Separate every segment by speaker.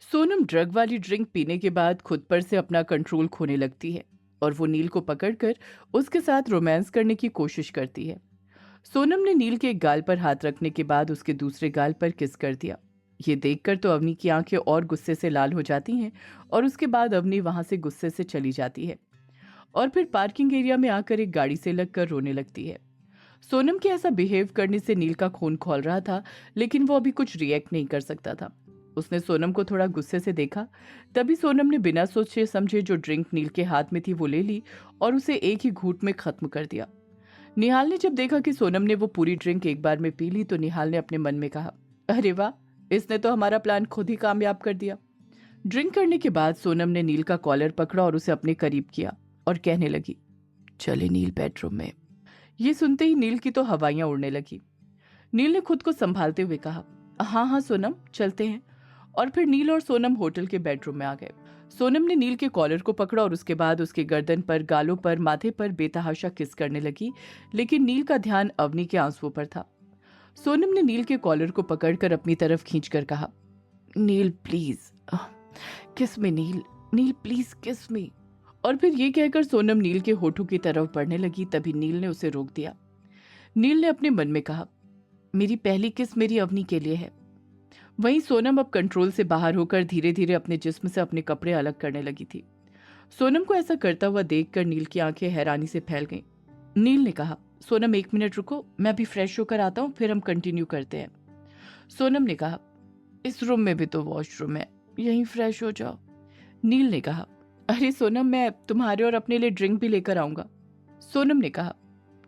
Speaker 1: Sonam drug वाली drink पीने के बाद खुद पर से अपना कंट्रोल खोने लगती है और वो नील को पकड़कर उसके साथ रोमांस करने की कोशिश करती है। सोनम ने नील के एक गाल पर हाथ रखने के बाद उसके दूसरे गाल पर किस कर दिया। ये देखकर तो अवनी की आंखें और गुस्से से लाल हो जाती हैं और उसके बाद अवनी वहां से गुस्से से चली जाती है और फिर पार्किंग एरिया में आकर एक गाड़ी से लगकर रोने लगती है। सोनम के ऐसा बिहेव करने से नील का खून खौल रहा था, लेकिन वो अभी कुछ रिएक्ट नहीं कर सकता था। उसने सोनम को थोड़ा गुस्से से देखा। तभी सोनम ने बिना सोचे समझे जो ड्रिंक नील के हाथ में थी वो ले ली और उसे एक ही घूंट में खत्म कर दिया। निहाल ने जब देखा कि सोनम ने वो पूरी ड्रिंक एक बार में पी ली तो निहाल ने अपने मन में कहा, अरे वाह, इसने तो हमारा प्लान खुद ही कामयाब कर दिया। ड्रिंक करने के बाद सोनम ने नील का कॉलर पकड़ा और उसे अपने करीब किया और कहने लगी, चले नील बेडरूम में। ये सुनते ही नील की तो हवाइयां उड़ने लगी। नील ने खुद को संभालते हुए कहा, हाँ हाँ सोनम, चलते हैं। और फिर नील और सोनम होटल के बेडरूम में आ गए। सोनम ने नील के कॉलर को पकड़ा और उसके बाद उसके गर्दन पर, गालों पर, माथे पर बेतहाशा किस करने लगी, लेकिन नील का ध्यान अवनी के आंसुओं पर था। सोनम ने नील के कॉलर को पकड़कर अपनी तरफ खींचकर कहा, नील please kiss me, nil, nil please kiss मी। और फिर ये कहकर सोनम नील के होठों की तरफ बढ़ने लगी। तभी नील ने उसे रोक दिया। नील ने अपने मन में कहा, मेरी पहली किस मेरी अवनी के लिए है। वहीं सोनम अब कंट्रोल से बाहर होकर धीरे धीरे अपने जिस्म से अपने कपड़े अलग करने लगी थी। सोनम को ऐसा करता हुआ देखकर नील की आंखें हैरानी से फैल गईं। नील ने कहा, सोनम 1 मिनट रुको, मैं अभी फ्रेश होकर आता हूँ, फिर हम कंटिन्यू करते हैं। सोनम ने कहा, इस रूम में भी तो वॉशरूम है, यहीं फ्रेश हो जाओ। नील ने कहा, अरे सोनम, मैं तुम्हारे और अपने लिए ड्रिंक भी लेकर आऊंगा। सोनम ने कहा,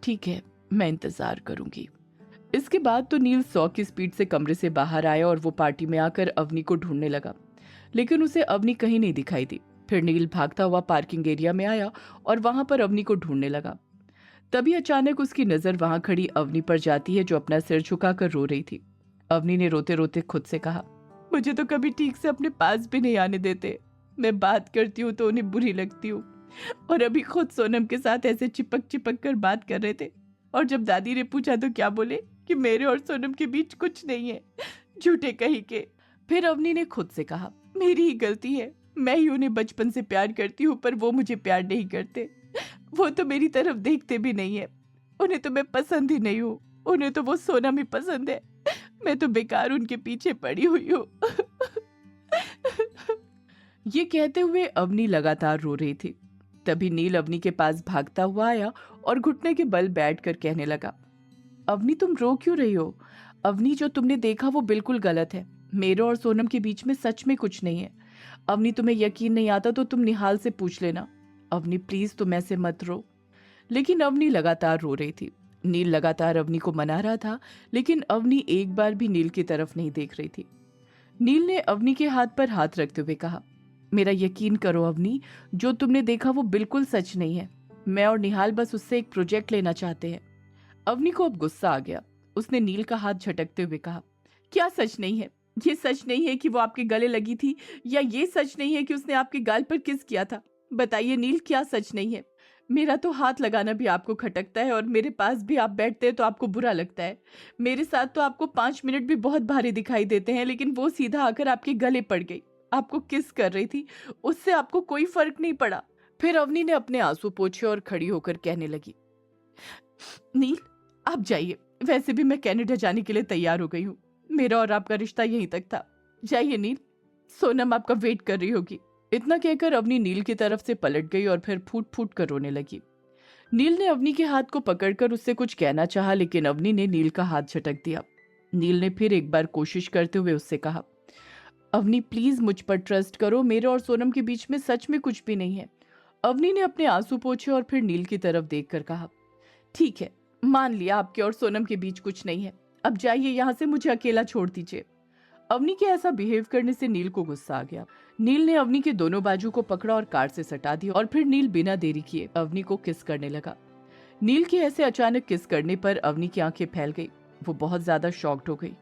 Speaker 1: ठीक है, मैं इंतजार करूंगी। इसके बाद तो नील 100 की स्पीड से कमरे से बाहर आया और वो पार्टी में आकर अवनी को ढूंढने लगा, लेकिन उसे अवनी कहीं नहीं दिखाई दी। फिर नील भागता हुआ पार्किंग एरिया में आया और वहां पर अवनी को ढूंढने लगा। तभी अचानक उसकी नजर वहां खड़ी अवनी पर जाती है, जो अपना सिर झुकाकर रो रही थी। अवनी ने रोते रोते खुद से कहा, मुझे तो कभी ठीक से अपने पास भी नहीं आने देते। मैं बात करती हूँ तो उन्हें बुरी लगती हूँ, और अभी खुद सोनम के साथ ऐसे चिपक चिपक कर बात कर रहे थे। और जब दादी ने पूछा तो क्या बोले कि मेरे और सोनम के बीच कुछ नहीं है, झूठे कहीं के। फिर अवनी ने खुद से कहा, मेरी ही गलती है, मैं ही उन्हें बचपन से प्यार करती हूँ पर वो मुझे प्यार नहीं करते। वो तो मेरी तरफ देखते भी नहीं है, उन्हें तो मैं पसंद ही नहीं हूँ, उन्हें तो वो सोनम ही पसंद है। मैं तो बेकार उनके पीछे पड़ी हुई हूँ। ये कहते हुए अवनी लगातार रो रही थी। तभी नील अवनी के पास भागता हुआ आया और घुटने के बल बैठकर कहने लगा, अवनी तुम रो क्यों रही हो? अवनी, जो तुमने देखा वो बिल्कुल गलत है। मेरे और सोनम के बीच में सच में कुछ नहीं है। अवनी, तुम्हें यकीन नहीं आता तो तुम निहाल से पूछ लेना। अवनी प्लीज, तुम ऐसे मत रो। लेकिन अवनी लगातार रो रही थी। नील लगातार अवनी को मना रहा था, लेकिन अवनी एक बार भी नील की तरफ नहीं देख रही थी। नील ने अवनी के हाथ पर हाथ रखते हुए कहा, मेरा यकीन करो अवनी, जो तुमने देखा वो बिल्कुल सच नहीं है। मैं और निहाल बस उससे एक प्रोजेक्ट लेना चाहते हैं। अवनी को अब गुस्सा आ गया। उसने नील का हाथ झटकते हुए कहा, क्या सच नहीं है? ये सच नहीं है कि वो आपके गले लगी थी, या ये सच नहीं है कि उसने आपके गाल पर किस किया था? बताइए नील, क्या सच नहीं है? मेरा तो हाथ लगाना भी आपको खटकता है और मेरे पास भी आप बैठते हैं तो आपको बुरा लगता है। मेरे साथ तो आपको 5 मिनट भी बहुत भारी दिखाई देते हैं, लेकिन वो सीधा आकर आपके गले पड़ गई, आपको किस कर रही थी, उससे आपको कोई फर्क नहीं पड़ा। फिर अवनी ने अपने आंसू पोंछे और खड़ी होकर कहने लगी, नील आप जाइए, वैसे भी मैं कनाडा जाने के लिए तैयार हो गई हूँ। मेरा और आपका रिश्ता यहीं तक था। जाइए नील, सोनम आपका वेट कर रही होगी। इतना कहकर अवनी नील की तरफ से पलट गई और फिर फूट फूट कर रोने लगी। नील ने अवनी के हाथ को पकड़कर उससे कुछ कहना चाहा, लेकिन अवनी ने नील का हाथ झटक दिया। नील ने फिर एक बार कोशिश करते हुए उससे कहा, अवनी प्लीज मुझ पर ट्रस्ट करो, मेरे और सोनम के बीच में सच में कुछ भी नहीं है। अवनी ने अपने आंसू पोंछे और फिर नील की तरफ देखकर कहा, ठीक है, मान लिया आपके और सोनम के बीच कुछ नहीं है। अब जाइए यहाँ से, मुझे अकेला छोड़ दीजिए। अवनी के ऐसा बिहेव करने से नील को गुस्सा आ गया। नील ने अवनी के दोनों बाजू को पकड़ा और कार से सटा दिया और फिर नील बिना देरी किए अवनी को किस करने लगा। नील के ऐसे अचानक किस करने पर अवनी की आंखें फैल गई। वो बहुत ज्यादा शॉक्ड हो गई।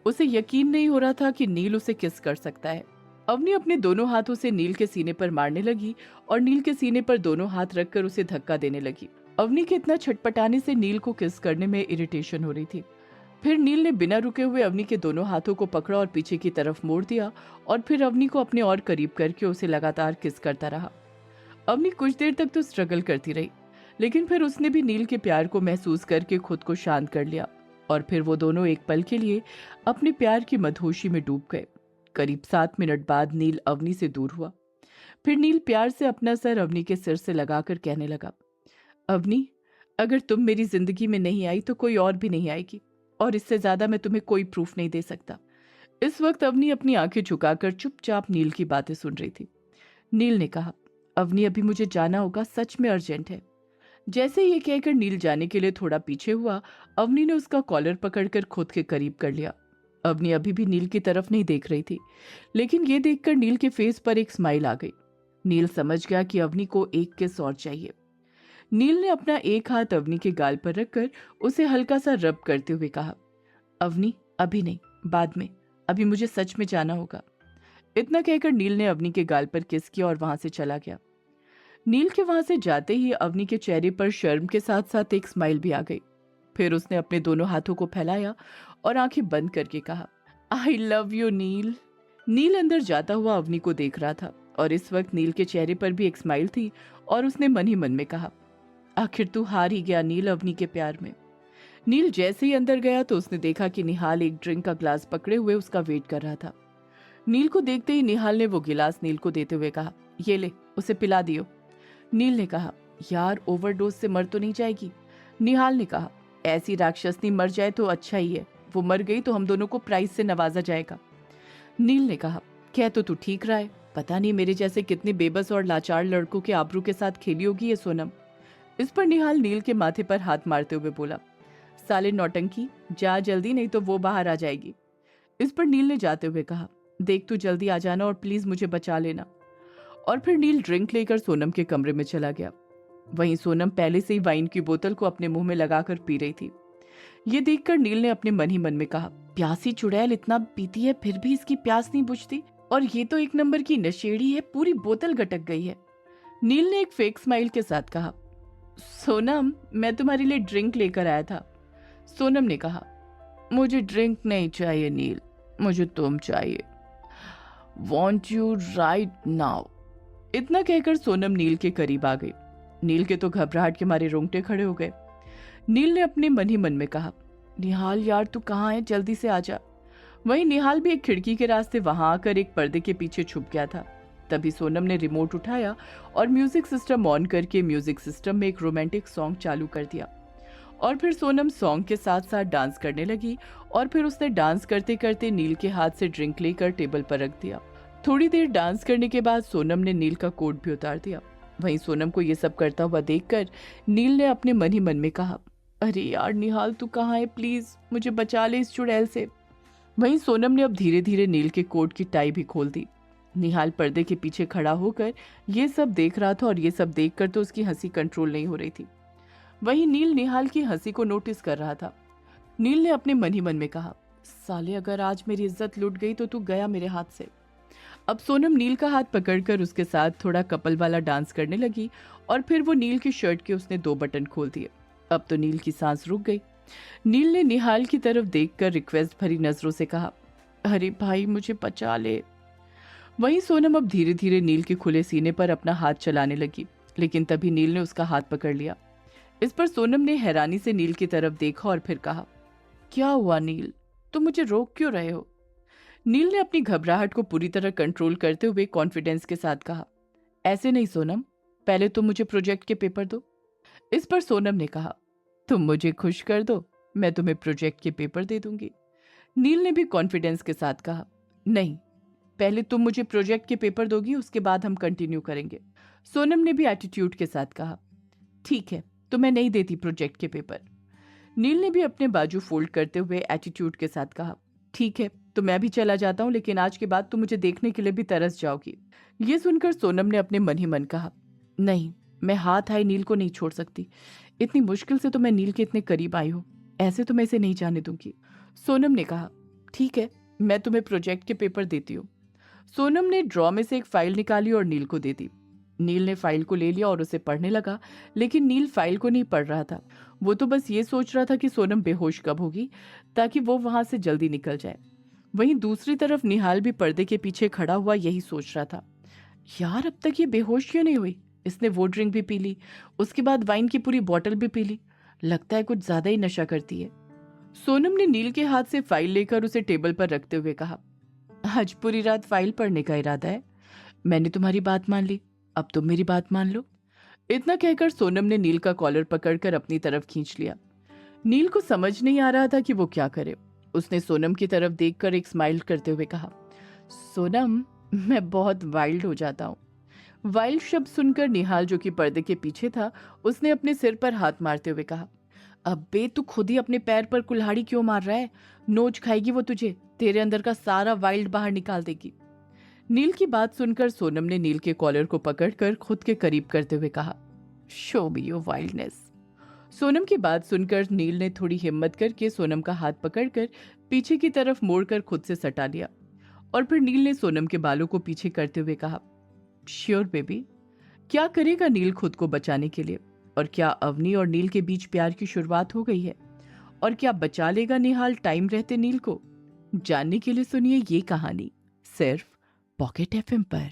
Speaker 1: उसे यकीन नहीं हो रहा था कि नील उसे किस कर सकता है। अवनी अपने दोनों हाथों से नील के सीने पर मारने लगी और नील के सीने पर दोनों हाथ रखकर उसे धक्का देने लगी। अवनी के इतना छटपटाने से नील को किस करने में इरिटेशन हो रही थी। फिर नील ने बिना रुके हुए अवनी के दोनों हाथों को पकड़ा और पीछे की तरफ मोड़ दिया और फिर अवनी को अपने और करीब करके उसे लगातार किस करता रहा। अवनी कुछ देर तक तो स्ट्रगल करती रही, लेकिन फिर उसने भी नील के प्यार को महसूस करके खुद को शांत कर लिया और फिर वो दोनों एक पल के लिए अपने प्यार की मदहोशी में डूब गए। करीब 7 मिनट बाद नील अवनी से दूर हुआ। फिर नील प्यार से अपना सर अवनी के सिर से लगाकर कहने लगा, अवनी, अगर तुम मेरी जिंदगी में नहीं आई तो कोई और भी नहीं आएगी, और इससे ज्यादा मैं तुम्हें कोई प्रूफ नहीं दे सकता। इस वक्त अवनी अपनी आंखें झुकाकर चुपचाप नील की बातें सुन रही थी। नील ने कहा, अवनी, अभी मुझे जाना होगा, सच में अर्जेंट है। जैसे ये कहकर नील जाने के लिए थोड़ा पीछे हुआ, अवनी ने उसका कॉलर पकड़कर खुद के करीब कर लिया। अवनी अभी भी नील की तरफ नहीं देख रही थी, लेकिन ये देखकर नील के फेस पर एक स्माइल आ गई। नील समझ गया कि अवनी को एक किस और चाहिए। नील ने अपना एक हाथ अवनी के गाल पर रखकर उसे हल्का सा रब करते हुए कहा, अवनी, अभी नहीं, बाद में, अभी मुझे सच में जाना होगा। इतना कहकर नील ने अवनी के गाल पर किस किया और वहां से चला गया। नील के वहां से जाते ही अवनी के चेहरे पर शर्म के साथ साथ एक स्माइल भी आ गई। फिर उसने अपने दोनों हाथों को फैलाया और आंखें बंद करके कहा, आई लव यू नील। नील अंदर जाता हुआ अवनी को देख रहा था और इस वक्त नील के चेहरे पर भी एक स्माइल थी और उसने मन ही मन में कहा, आखिर तू हार ही गया नील अवनी के प्यार में। नील जैसे ही अंदर गया तो उसने देखा कि निहाल एक ड्रिंक का ग्लास पकड़े हुए उसका वेट कर रहा था। नील को देखते ही निहाल ने वो गिलास नील को देते हुए कहा, ये ले, उसे पिला दियो। नील ने कहा, यार ओवरडोज से मर तो नहीं जाएगी। निहाल ने कहा, ऐसी राक्षसनी मर जाए तो अच्छा ही है, वो मर गई तो हम दोनों को प्राइज से नवाजा जाएगा। नील ने कहा, कह तो तू ठीक रहा है, पता नहीं मेरे जैसे कितने बेबस और लाचार लड़कों के आबरू के साथ खेली होगी ये सोनम। इस पर निहाल नील के माथे पर हाथ मारते हुए बोला, साले नौटंकी, जा जल्दी, नहीं तो वो बाहर आ जाएगी। इस पर नील ने जाते हुए कहा, देख तू जल्दी आ जाना और प्लीज मुझे बचा लेना। और फिर नील ड्रिंक लेकर सोनम के कमरे में चला गया। वहीं सोनम पहले से ही वाइन की बोतल को अपने मुंह में लगाकर पी रही थी। ये देखकर नील ने अपने मन ही मन में कहा, प्यासी चुड़ैल इतना पीती है फिर भी इसकी प्यास नहीं बुझती, और ये तो एक नंबर की नशेड़ी है, पूरी बोतल गटक गई है। नील ने एक फेक स्माइल के साथ कहा, सोनम, मैं तुम्हारे लिए ड्रिंक लेकर आया था। सोनम ने कहा, मुझे ड्रिंक नहीं चाहिए नील, मुझे तुम चाहिए, वॉन्ट यू राइट नाउ। इतना कहकर सोनम नील के करीब आ गई। नील के तो घबराहट के मारे रोंगटे खड़े हो गए। नील ने अपने मन ही मन में कहा, निहाल यार तू कहाँ है, जल्दी से आजा। वहीं निहाल भी एक खिड़की के रास्ते वहां आकर एक पर्दे के पीछे छुप गया था। तभी सोनम ने रिमोट उठाया और म्यूजिक सिस्टम ऑन करके म्यूजिक सिस्टम में एक रोमांटिक सॉन्ग चालू कर दिया और फिर सोनम सॉन्ग के साथ साथ डांस करने लगी और फिर उसने डांस करते करते नील के हाथ से ड्रिंक लेकर टेबल पर रख दिया। थोड़ी देर डांस करने के बाद सोनम ने नील का कोट भी उतार दिया। वहीं सोनम को ये सब करता हुआ देखकर नील ने अपने मन ही मन में कहा, अरे यार निहाल तू कहाँ है, प्लीज मुझे बचा ले इस चुड़ैल से। वहीं सोनम ने अब धीरे धीरे नील के कोट की टाई भी खोल दी। निहाल पर्दे के पीछे खड़ा होकर ये सब देख रहा था और ये सब देखकर तो उसकी हंसी कंट्रोल नहीं हो रही थी। वहीं नील निहाल की हंसी को नोटिस कर रहा था। नील ने अपने मन ही मन में कहा, साले अगर आज मेरी इज्जत लुट गई तो तू गया मेरे हाथ से। अब सोनम नील का हाथ पकड़कर उसके साथ थोड़ा कपल वाला डांस करने लगी और फिर वो नील की शर्ट के उसने 2 बटन खोल दिए। अब तो नील की सांस रुक गई। नील ने निहाल की तरफ देखकर रिक्वेस्ट भरी नजरों से कहा, अरे भाई मुझे बचा ले। वहीं सोनम अब धीरे धीरे नील के खुले सीने पर अपना हाथ चलाने लगी, लेकिन तभी नील ने उसका हाथ पकड़ लिया। इस पर सोनम ने हैरानी से नील की तरफ देखा और फिर कहा, क्या हुआ नील, तुम मुझे रोक क्यों रहे हो? नील ने अपनी घबराहट को पूरी तरह कंट्रोल करते हुए कॉन्फिडेंस के साथ कहा, ऐसे नहीं सोनम, पहले तुम मुझे प्रोजेक्ट के पेपर दो। इस पर सोनम ने कहा, तुम मुझे खुश कर दो, मैं तुम्हें प्रोजेक्ट के पेपर दे दूंगी। नील ने भी कॉन्फिडेंस के साथ कहा, नहीं, पहले तुम मुझे प्रोजेक्ट के पेपर दोगी, उसके बाद हम कंटिन्यू करेंगे। सोनम ने भी एटीट्यूड के साथ कहा, ठीक है, तो मैं नहीं देती प्रोजेक्ट के पेपर। नील ने भी अपने बाजू फोल्ड करते हुए एटीट्यूड के साथ कहा, ठीक है, तो मैं भी चला जाता हूँ, लेकिन आज के बाद तुम मुझे देखने के लिए भी तरस जाओगी। ये सुनकर सोनम ने अपने मन ही मन कहा, नहीं, मैं हाथ आए नील को नहीं छोड़ सकती, इतनी मुश्किल से तो मैं नील के इतने करीब आई हूँ, ऐसे तो मैं इसे नहीं जाने दूंगी। सोनम ने कहा, ठीक है, मैं तुम्हें प्रोजेक्ट के पेपर देती हूँ। सोनम ने ड्रॉ में से एक फाइल निकाली और नील को दे दी। नील ने फाइल को ले लिया और उसे पढ़ने लगा, लेकिन नील फाइल को नहीं पढ़ रहा था। वो तो बस ये सोच रहा था कि सोनम बेहोश कब होगी ताकि वो वहां से जल्दी निकल जाए। वहीं दूसरी तरफ निहाल भी पर्दे के पीछे खड़ा हुआ यही सोच रहा था, यार अब तक ये बेहोश क्यों नहीं हुई। इसने वो ड्रिंक भी पी ली, उसके बाद वाइन की पूरी बोतल भी पी ली। लगता है कुछ ज्यादा ही नशा करती है। सोनम ने नील के हाथ से फाइल लेकर उसे टेबल पर रखते हुए कहा, आज पूरी रात फाइल पढ़ने का इरादा है। मैंने तुम्हारी बात मान ली, अब तुम मेरी बात मान लो। इतना कहकर सोनम ने नील का कॉलर पकड़कर अपनी तरफ खींच लिया। नील को समझ नहीं आ रहा था कि वो क्या करे। उसने सोनम की तरफ देखकर एक स्माइल करते हुए कहा, सोनम, मैं बहुत वाइल्ड हो जाता हूँ। वाइल्ड शब्द सुनकर निहाल, जो कि पर्दे के पीछे था, उसने अपने सिर पर हाथ मारते हुए कहा, अबे तू खुद ही अपने पैर पर कुल्हाड़ी क्यों मार रहा है। नोच खाएगी वो तुझे, तेरे अंदर का सारा वाइल्ड बाहर निकाल देगी। नील की बात सुनकर सोनम ने नील के कॉलर को पकड़कर खुद के करीब करते हुए कहा, show me your wildness. Sonam की बात सुनकर नील ने थोड़ी हिम्मत करके सोनम का हाथ पकड़कर पीछे की तरफ मोड़कर खुद से सटा लिया। और फिर नील ने सोनम के बालों को पीछे करते हुए कहा, श्योर बेबी। क्या करेगा नील खुद को बचाने के लिए? और क्या अवनी और नील के बीच प्यार की शुरुआत हो गई है? और क्या बचा लेगा निहाल टाइम रहते नील को? जानने के लिए सुनिए ये कहानी सिर्फ पॉकेट एफएम पर।